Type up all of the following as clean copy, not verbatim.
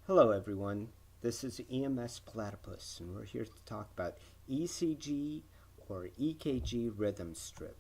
Hello everyone, this is EMS Platypus and we're here to talk about ECG or EKG rhythm strip.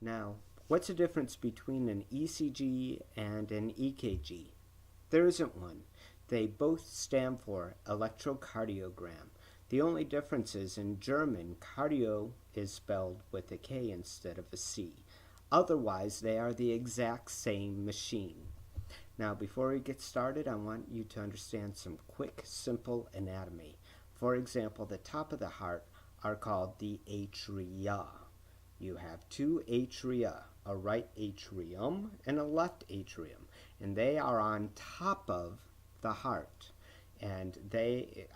Now, what's the difference between an ECG and an EKG? There isn't one. They both stand for electrocardiogram. The only difference is in German, cardio is spelled with a K instead of a C. Otherwise, they are the exact same machine. Now, before we get started, I want you to understand some quick, simple anatomy. For example, the top of the heart are called the atria. You have two atria, a right atrium and a left atrium, and they are on top of the heart. And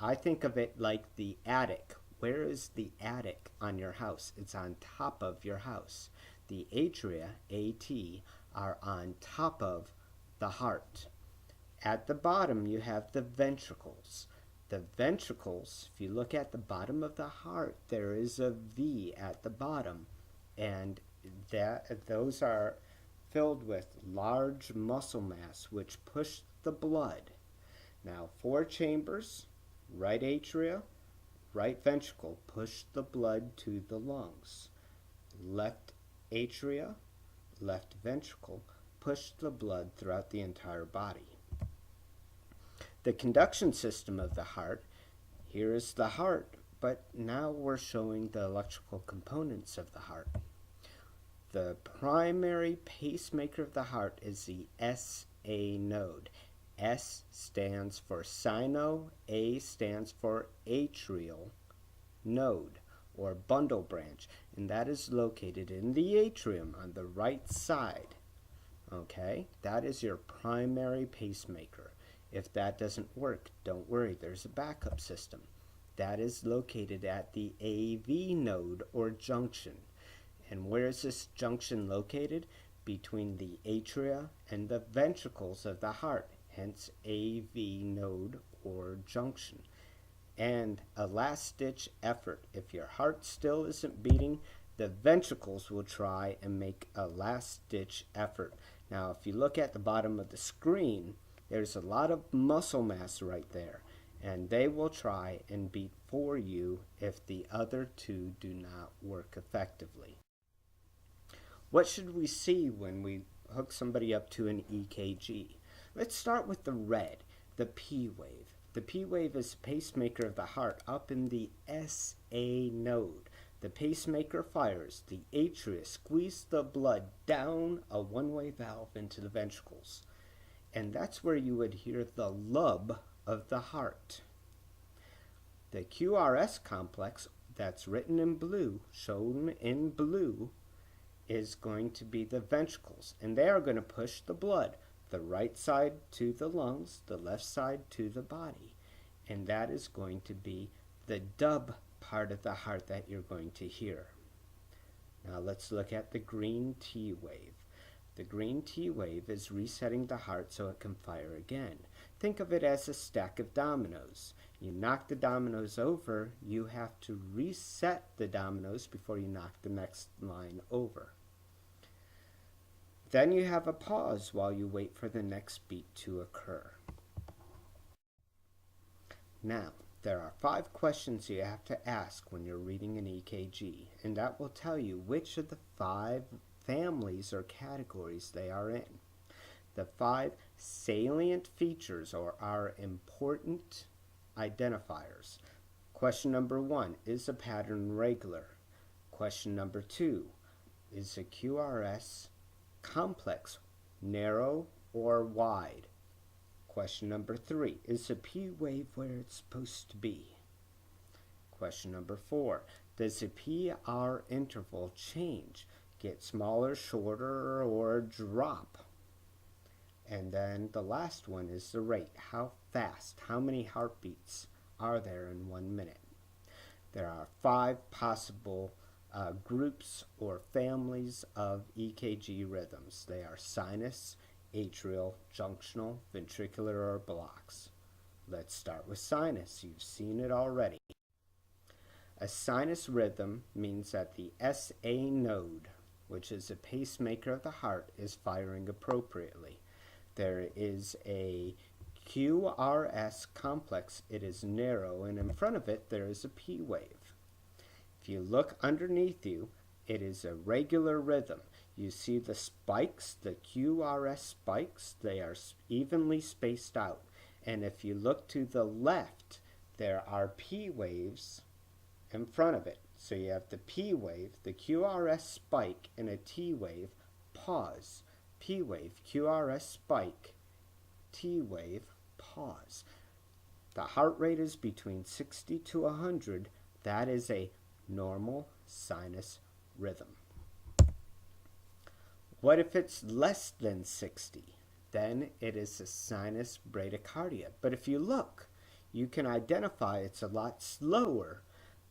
I think of it like the attic. Where is the attic on your house? It's on top of your house. The atria, AT, are on top of the heart. At the bottom, you have the ventricles. The ventricles, if you look at the bottom of the heart, there is a V at the bottom, and those are filled with large muscle mass which push the blood. Now, four chambers, right atria, right ventricle, push the blood to the lungs. Left atria, left ventricle, push the blood throughout the entire body. The conduction system of the heart, here is the heart, but now we're showing the electrical components of the heart. The primary pacemaker of the heart is the SA node. S stands for sino, A stands for atrial node or bundle branch, and that is located in the atrium on the right side. Okay, that is your primary pacemaker. If that doesn't work, don't worry, there's a backup system. That is located at the AV node or junction. And where is this junction located? Between the atria and the ventricles of the heart, hence AV node or junction. And a last-ditch effort. If your heart still isn't beating, the ventricles will try and make a last-ditch effort. Now, if you look at the bottom of the screen, there's a lot of muscle mass right there, and they will try and beat for you if the other two do not work effectively. What should we see when we hook somebody up to an EKG? Let's start with the red, the P wave. The P wave is the pacemaker of the heart up in the SA node. The pacemaker fires, the atria squeeze the blood down a one-way valve into the ventricles. And that's where you would hear the lub of the heart. The QRS complex that's written in blue, shown in blue, is going to be the ventricles. And they are going to push the blood, the right side to the lungs, the left side to the body. And that is going to be the dub part of the heart that you're going to hear. Now let's look at the green T wave. The green T wave is resetting the heart so it can fire again. Think of it as a stack of dominoes. You knock the dominoes over, you have to reset the dominoes before you knock the next line over. Then you have a pause while you wait for the next beat to occur. Now, there are 5 questions you have to ask when you're reading an EKG, and that will tell you which of the 5 families or categories they are in. The 5 salient features or are important identifiers. Question number 1, is the pattern regular? Question number 2, is the QRS complex narrow or wide? Question number 3, is the P wave where it's supposed to be? Question number 4, does the PR interval change, get smaller, shorter, or drop? And then the last one is the rate. How fast, how many heartbeats are there in 1 minute? There are 5 possible groups or families of EKG rhythms. They are sinus, atrial, junctional, ventricular, or blocks. Let's start with sinus. You've seen it already. A sinus rhythm means that the SA node, which is a pacemaker of the heart, is firing appropriately. There is a QRS complex, it is narrow, and in front of it there is a P wave. If you look underneath you, it is a regular rhythm. You see the spikes, the QRS spikes, they are evenly spaced out. And if you look to the left, there are P waves in front of it. So you have the P wave, the QRS spike, and a T wave, pause. P wave, QRS spike, T wave, pause. The heart rate is between 60 to 100. That is a normal sinus rhythm. What if it's less than 60? Then it is a sinus bradycardia. But if you look, you can identify it's a lot slower,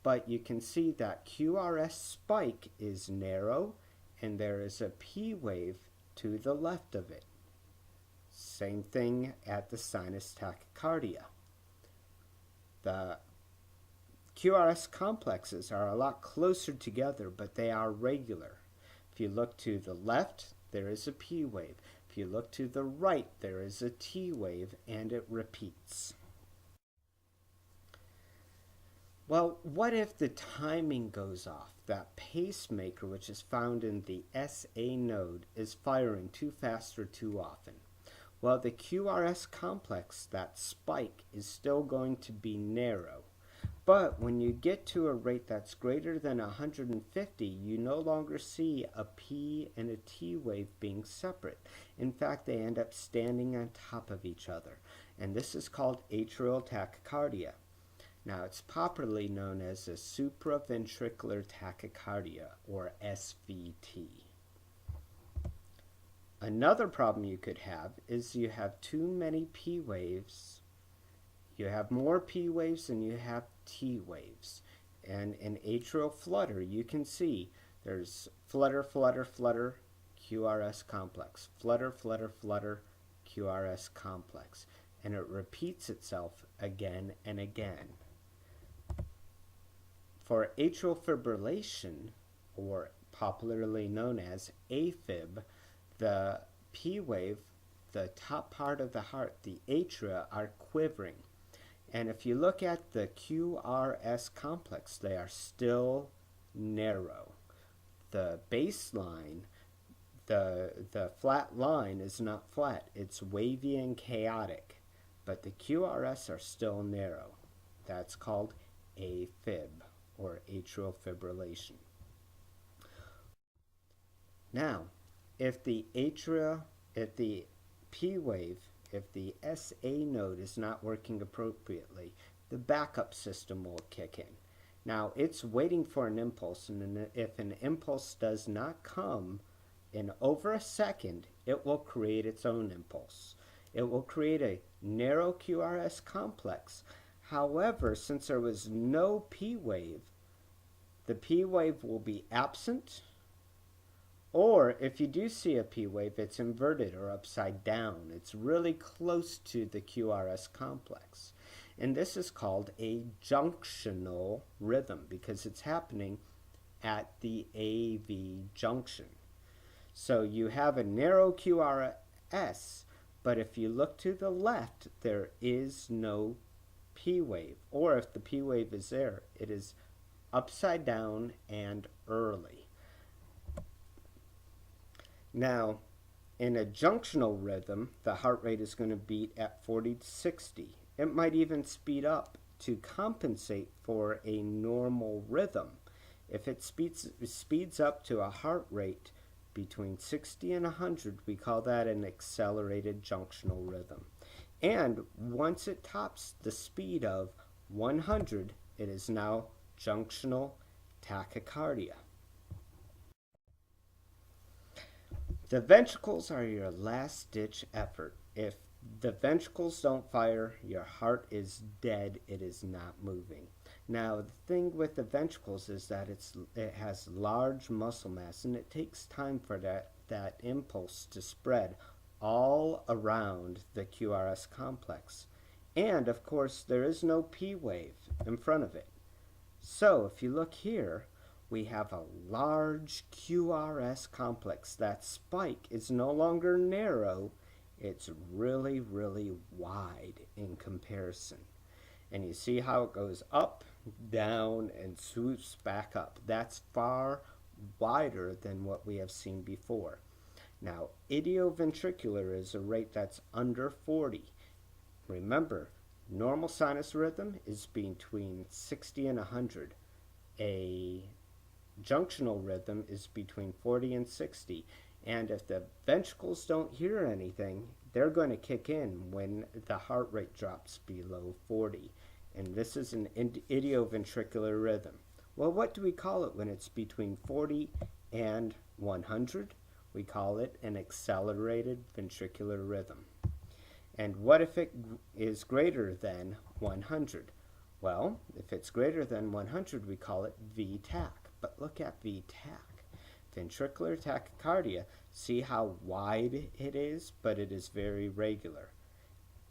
but you can see that QRS spike is narrow and there is a P wave to the left of it. Same thing at the sinus tachycardia. The QRS complexes are a lot closer together, but they are regular. If you look to the left, there is a P wave. If you look to the right, there is a T wave, and it repeats. Well, what if the timing goes off? That pacemaker, which is found in the SA node, is firing too fast or too often. Well, the QRS complex, that spike, is still going to be narrow. But when you get to a rate that's greater than 150, you no longer see a P and a T wave being separate. In fact, they end up standing on top of each other. And this is called atrial tachycardia. Now, it's popularly known as a supraventricular tachycardia, or SVT. Another problem you could have is you have too many P waves. You have more P waves than you have T waves. And in atrial flutter, you can see there's flutter, flutter, flutter, QRS complex. Flutter, flutter, flutter, QRS complex. And it repeats itself again and again. For atrial fibrillation, or popularly known as AFib, the P wave, the top part of the heart, the atria, are quivering. And if you look at the QRS complex, they are still narrow. The baseline, the flat line is not flat. It's wavy and chaotic. But the QRS are still narrow. That's called AFib, or atrial fibrillation. Now, if the P wave, if the SA node is not working appropriately, the backup system will kick in. Now, it's waiting for an impulse, and if an impulse does not come in over a second, it will create its own impulse. It will create a narrow QRS complex. However, since there was no P wave, the P wave will be absent, or if you do see a P wave, it's inverted or upside down. It's really close to the QRS complex. And this is called a junctional rhythm because it's happening at the AV junction. So you have a narrow QRS, but if you look to the left, there is no P wave. Or if the P wave is there, it is upside down and early. Now, in a junctional rhythm, the heart rate is going to beat at 40 to 60. It might even speed up to compensate for a normal rhythm. If it speeds up to a heart rate between 60 and 100, we call that an accelerated junctional rhythm. And once it tops the speed of 100, it is now junctional tachycardia. The ventricles are your last-ditch effort. If the ventricles don't fire, your heart is dead. It is not moving. Now, the thing with the ventricles is that it has large muscle mass, and it takes time for that impulse to spread all around the QRS complex. And, of course, there is no P wave in front of it. So, if you look here, we have a large QRS complex. That spike is no longer narrow, It's really, really wide in comparison. And you see how it goes up, down, and swoops back up. That's far wider than what we have seen before. Now, idioventricular is a rate that's under 40. Remember, normal sinus rhythm is between 60 and 100. A junctional rhythm is between 40 and 60. And if the ventricles don't hear anything, they're going to kick in when the heart rate drops below 40. And this is an idioventricular rhythm. Well, what do we call it when it's between 40 and 100? We call it an accelerated ventricular rhythm. And what if it is greater than 100? Well, if it's greater than 100, we call it V-tach. But look at V-tach. Ventricular tachycardia, see how wide it is, but it is very regular.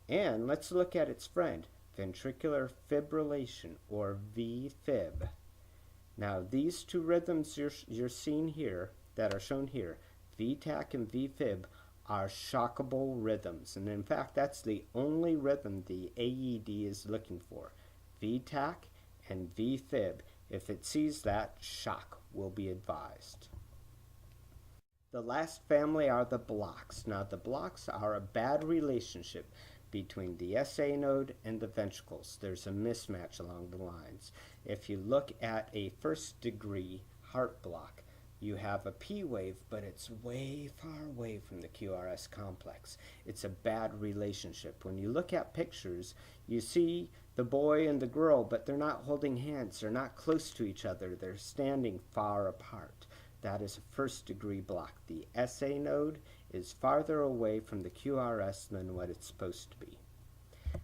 And let's look at its friend, ventricular fibrillation, or V-fib. Now, these two rhythms you're seeing here, that are shown here, V-tach and V-fib, are shockable rhythms. And in fact, that's the only rhythm the AED is looking for. V-tach and V-fib. If it sees that, shock will be advised. The last family are the blocks. Now, the blocks are a bad relationship between the SA node and the ventricles. There's a mismatch along the lines. If you look at a first degree heart block, you have a P wave, but it's way far away from the QRS complex. It's a bad relationship. When you look at pictures, you see the boy and the girl, but they're not holding hands. They're not close to each other. They're standing far apart. That is a first degree block. The SA node is farther away from the QRS than what it's supposed to be.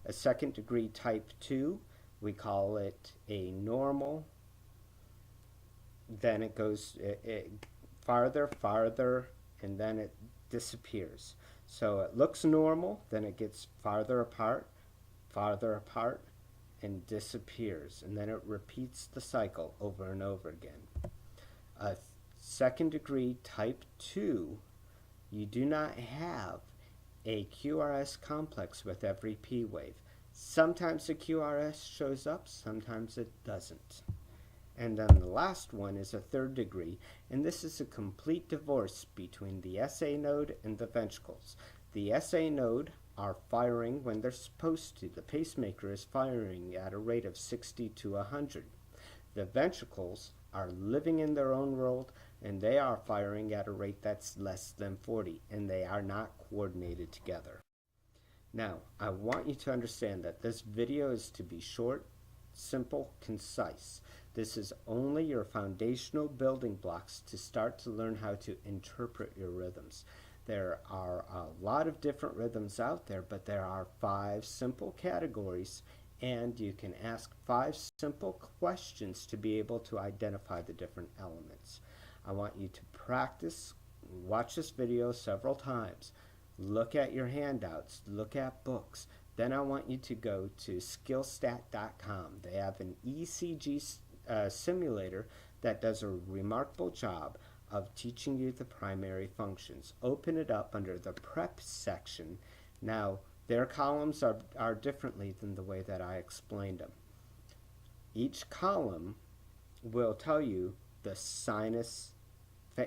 A second degree type 2, we call it a normal. Then it goes farther, and then it disappears. So it looks normal, then it gets farther apart, and disappears. And then it repeats the cycle over and over again. A second degree type 2, you do not have a QRS complex with every P wave. Sometimes the QRS shows up, sometimes it doesn't. And then the last one is a third degree, and this is a complete divorce between the SA node and the ventricles. The SA node are firing when they're supposed to. The pacemaker is firing at a rate of 60 to 100. The ventricles are living in their own world, and they are firing at a rate that's less than 40, and they are not coordinated together. Now, I want you to understand that this video is to be short, simple, concise. This is only your foundational building blocks to start to learn how to interpret your rhythms. There are a lot of different rhythms out there, but there are 5 simple categories, and you can ask 5 simple questions to be able to identify the different elements. I want you to practice, watch this video several times, look at your handouts, look at books. Then I want you to go to skillstat.com. They have an ECG simulator that does a remarkable job of teaching you the primary functions. Open it up under the prep section. Now, their columns are differently than the way that I explained them. Each column will tell you the sinus,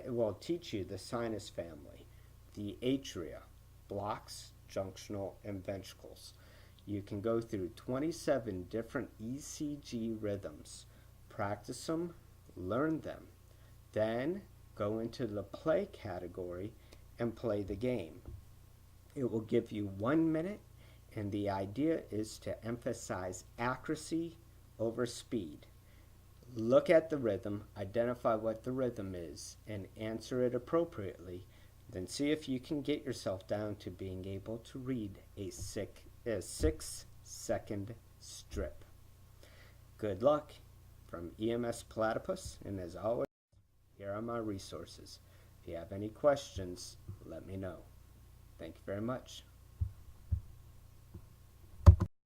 will teach you the sinus family, the atria, blocks, junctional, and ventricles. You can go through 27 different ECG rhythms. Practice them, learn them. Then go into the play category and play the game. It will give you 1 minute, and the idea is to emphasize accuracy over speed. Look at the rhythm, identify what the rhythm is, and answer it appropriately. Then see if you can get yourself down to being able to read a 6-second strip. Good luck from EMS Platypus, and as always, here are my resources. If you have any questions, let me know. Thank you very much.